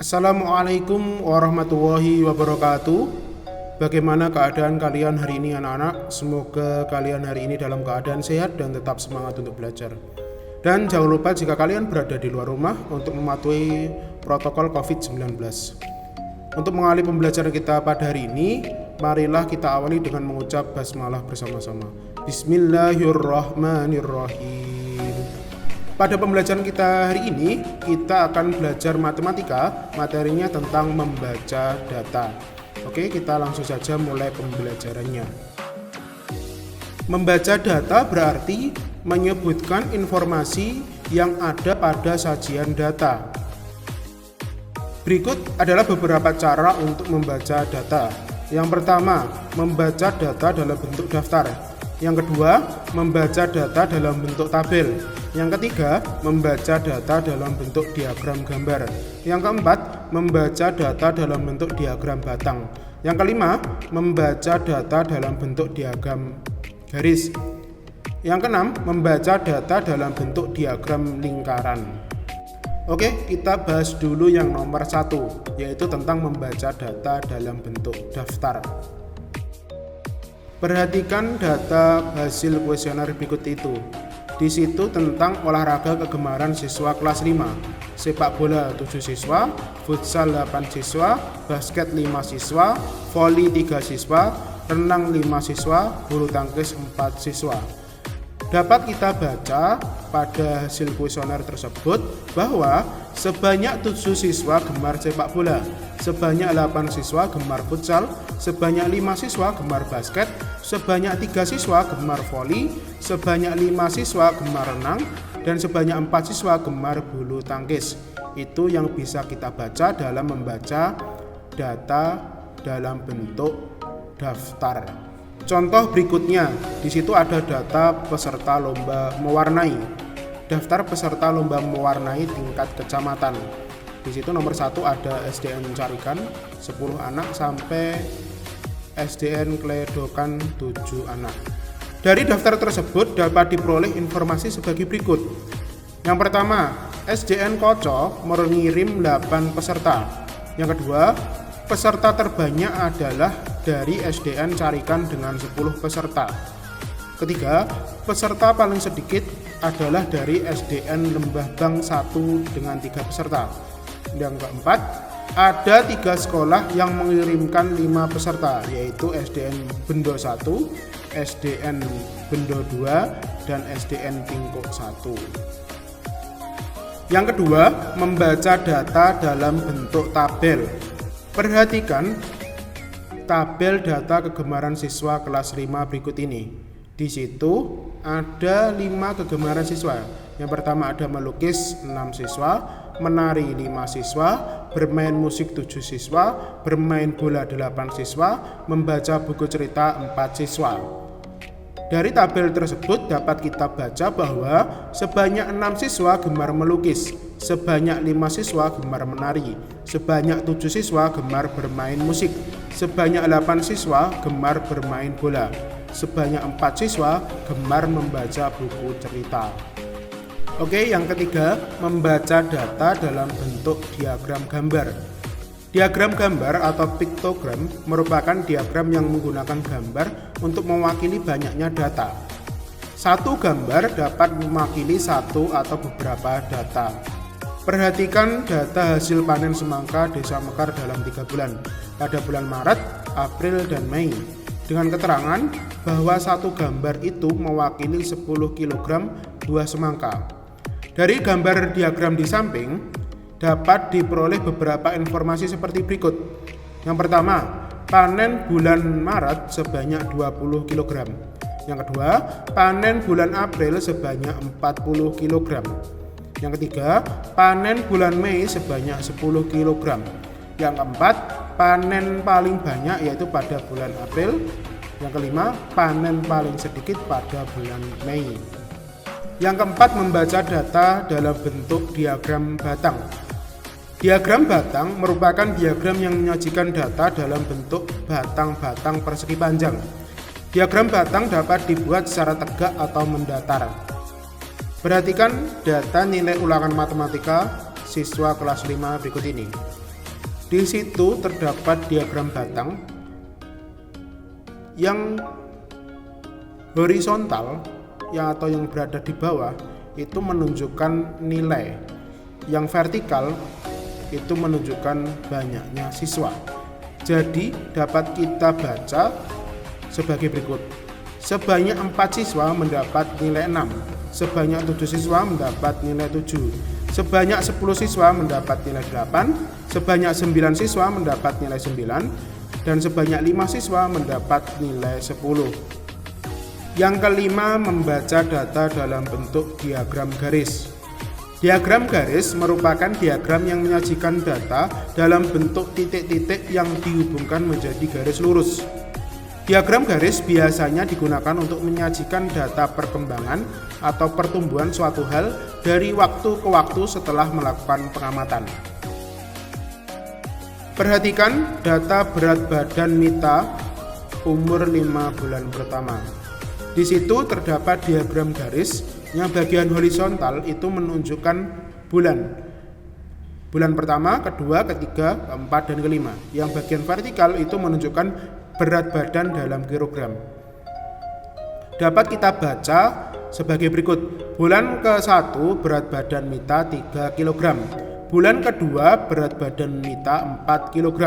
Assalamualaikum warahmatullahi wabarakatuh. Bagaimana keadaan kalian hari ini anak-anak? Semoga kalian hari ini dalam keadaan sehat dan tetap semangat untuk belajar. Dan jangan lupa jika kalian berada di luar rumah untuk mematuhi protokol COVID-19. Untuk mengawali pembelajaran kita pada hari ini, marilah kita awali dengan mengucap basmalah bersama-sama. Bismillahirrahmanirrahim. Pada pembelajaran kita hari ini, kita akan belajar matematika, materinya tentang membaca data. Oke, kita langsung saja mulai pembelajarannya. Membaca data berarti menyebutkan informasi yang ada pada sajian data. Berikut adalah beberapa cara untuk membaca data. Yang pertama, membaca data dalam bentuk daftar. Yang kedua, membaca data dalam bentuk tabel. Yang ketiga, membaca data dalam bentuk diagram gambar. Yang keempat, membaca data dalam bentuk diagram batang. Yang kelima, membaca data dalam bentuk diagram garis. Yang keenam, membaca data dalam bentuk diagram lingkaran. Oke, kita bahas dulu yang nomor 1, yaitu tentang membaca data dalam bentuk daftar. Perhatikan data hasil kuesioner berikut itu. Di situ tentang olahraga kegemaran siswa kelas 5, sepak bola 7 siswa, futsal 8 siswa, basket 5 siswa, voli 3 siswa, renang 5 siswa, bulu tangkis 4 siswa. Dapat kita baca pada hasil kuesioner tersebut bahwa sebanyak 7 siswa gemar sepak bola, sebanyak 8 siswa gemar futsal, sebanyak 5 siswa gemar basket, sebanyak 3 siswa gemar voli, sebanyak 5 siswa gemar renang, dan sebanyak 4 siswa gemar bulu tangkis. Itu yang bisa kita baca dalam membaca data dalam bentuk daftar. Contoh berikutnya, di situ ada data peserta lomba mewarnai. Daftar peserta lomba mewarnai tingkat kecamatan. Di situ nomor 1 ada SDN Carikan 10 anak sampai SDN Kledokan 7 anak. Dari daftar tersebut dapat diperoleh informasi sebagai berikut. Yang pertama, SDN Koco mengirim 8 peserta. Yang kedua, peserta terbanyak adalah dari SDN Carikan dengan 10 peserta. Ketiga, peserta paling sedikit adalah dari SDN Lembah Bang 1 dengan 3 peserta. Yang keempat, ada 3 sekolah yang mengirimkan 5 peserta, yaitu SDN Bendo 1, SDN Bendo 2, dan SDN Tingkuk 1. Yang kedua, membaca data dalam bentuk tabel. Perhatikan tabel data kegemaran siswa kelas 5 berikut ini. Di situ ada 5 kegemaran siswa. Yang pertama ada melukis 6 siswa, menari 5 siswa, bermain musik 7 siswa, bermain bola 8 siswa, membaca buku cerita 4 siswa. Dari tabel tersebut dapat kita baca bahwa sebanyak 6 siswa gemar melukis, sebanyak 5 siswa gemar menari, sebanyak 7 siswa gemar bermain musik, sebanyak 8 siswa gemar bermain bola, sebanyak 4 siswa gemar membaca buku cerita. Oke, yang ketiga, membaca data dalam bentuk diagram gambar. Diagram gambar atau piktogram merupakan diagram yang menggunakan gambar untuk mewakili banyaknya data. Satu gambar dapat mewakili satu atau beberapa data. Perhatikan data hasil panen semangka Desa Mekar dalam 3 bulan, pada bulan Maret, April, dan Mei, dengan keterangan bahwa satu gambar itu mewakili 10 kg buah semangka. Dari gambar diagram di samping, dapat diperoleh beberapa informasi seperti berikut. Yang pertama, panen bulan Maret sebanyak 20 kg. Yang kedua, panen bulan April sebanyak 40 kg. Yang ketiga, panen bulan Mei sebanyak 10 kg. Yang keempat, panen paling banyak yaitu pada bulan April. Yang kelima, panen paling sedikit pada bulan Mei. Yang keempat, membaca data dalam bentuk diagram batang. Diagram batang merupakan diagram yang menyajikan data dalam bentuk batang-batang persegi panjang. Diagram batang dapat dibuat secara tegak atau mendatar. Perhatikan data nilai ulangan matematika siswa kelas 5 berikut ini. Di situ terdapat diagram batang yang horizontal atau yang berada di bawah itu menunjukkan nilai, yang vertikal itu menunjukkan banyaknya siswa. Jadi dapat kita baca sebagai berikut. Sebanyak 4 siswa mendapat nilai 6, sebanyak 7 siswa mendapat nilai 7, sebanyak 10 siswa mendapat nilai 8, sebanyak 9 siswa mendapat nilai 9, dan sebanyak 5 siswa mendapat nilai 10. Yang kelima, membaca data dalam bentuk diagram garis. Diagram garis merupakan diagram yang menyajikan data dalam bentuk titik-titik yang dihubungkan menjadi garis lurus. Diagram garis biasanya digunakan untuk menyajikan data perkembangan atau pertumbuhan suatu hal dari waktu ke waktu setelah melakukan pengamatan. Perhatikan data berat badan Mita umur 5 bulan pertama. Di situ terdapat diagram garis yang bagian horizontal itu menunjukkan bulan. Bulan pertama, kedua, ketiga, keempat, dan kelima. Yang bagian vertikal itu menunjukkan berat badan dalam kilogram. Dapat kita baca sebagai berikut. Bulan ke-1 berat badan Mita 3 kg. Bulan kedua berat badan Mita 4 kg.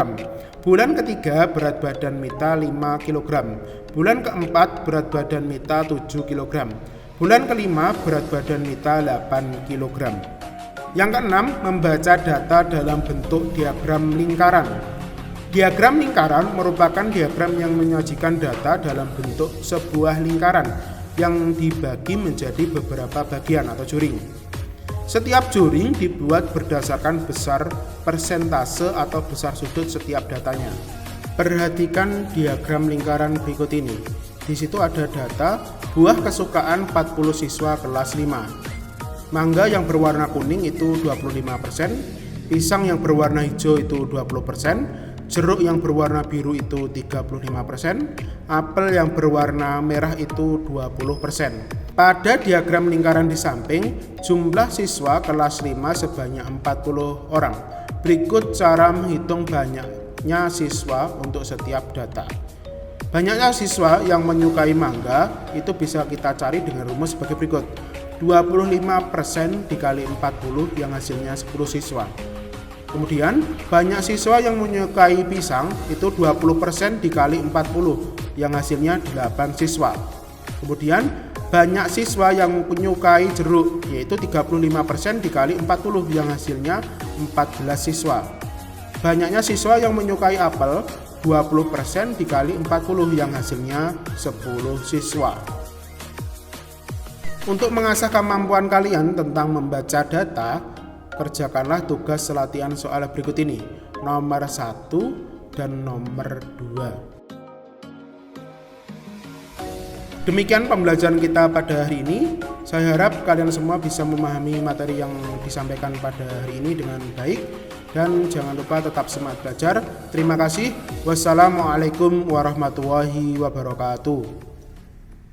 Bulan ketiga berat badan Mita 5 kg. Bulan keempat berat badan Mita 7 kg. Bulan kelima berat badan Mita 8 kg. Yang keenam, membaca data dalam bentuk diagram lingkaran. Diagram lingkaran merupakan diagram yang menyajikan data dalam bentuk sebuah lingkaran yang dibagi menjadi beberapa bagian atau juring. Setiap juring dibuat berdasarkan besar persentase atau besar sudut setiap datanya. Perhatikan diagram lingkaran berikut ini. Di situ ada data buah kesukaan 40 siswa kelas 5. Mangga yang berwarna kuning itu 25%, pisang yang berwarna hijau itu 20%, jeruk yang berwarna biru itu 35%, apel yang berwarna merah itu 20%. Pada diagram lingkaran di samping, jumlah siswa kelas 5 sebanyak 40 orang. Berikut cara menghitung banyaknya siswa untuk setiap data. Banyaknya siswa yang menyukai mangga itu bisa kita cari dengan rumus sebagai berikut. 25% dikali 40 yang hasilnya 10 siswa. Kemudian banyak siswa yang menyukai pisang itu 20% dikali 40 yang hasilnya 8 siswa. Kemudian banyak siswa yang menyukai jeruk yaitu 35% dikali 40 yang hasilnya 14 siswa. Banyaknya siswa yang menyukai apel 20% dikali 40 yang hasilnya 10 siswa. Untuk mengasah kemampuan kalian tentang membaca data, kerjakanlah tugas latihan soal berikut ini, nomor 1 dan nomor 2. Demikian pembelajaran kita pada hari ini. Saya harap kalian semua bisa memahami materi yang disampaikan pada hari ini dengan baik. Dan jangan lupa tetap semangat belajar. Terima kasih. Wassalamualaikum warahmatullahi wabarakatuh.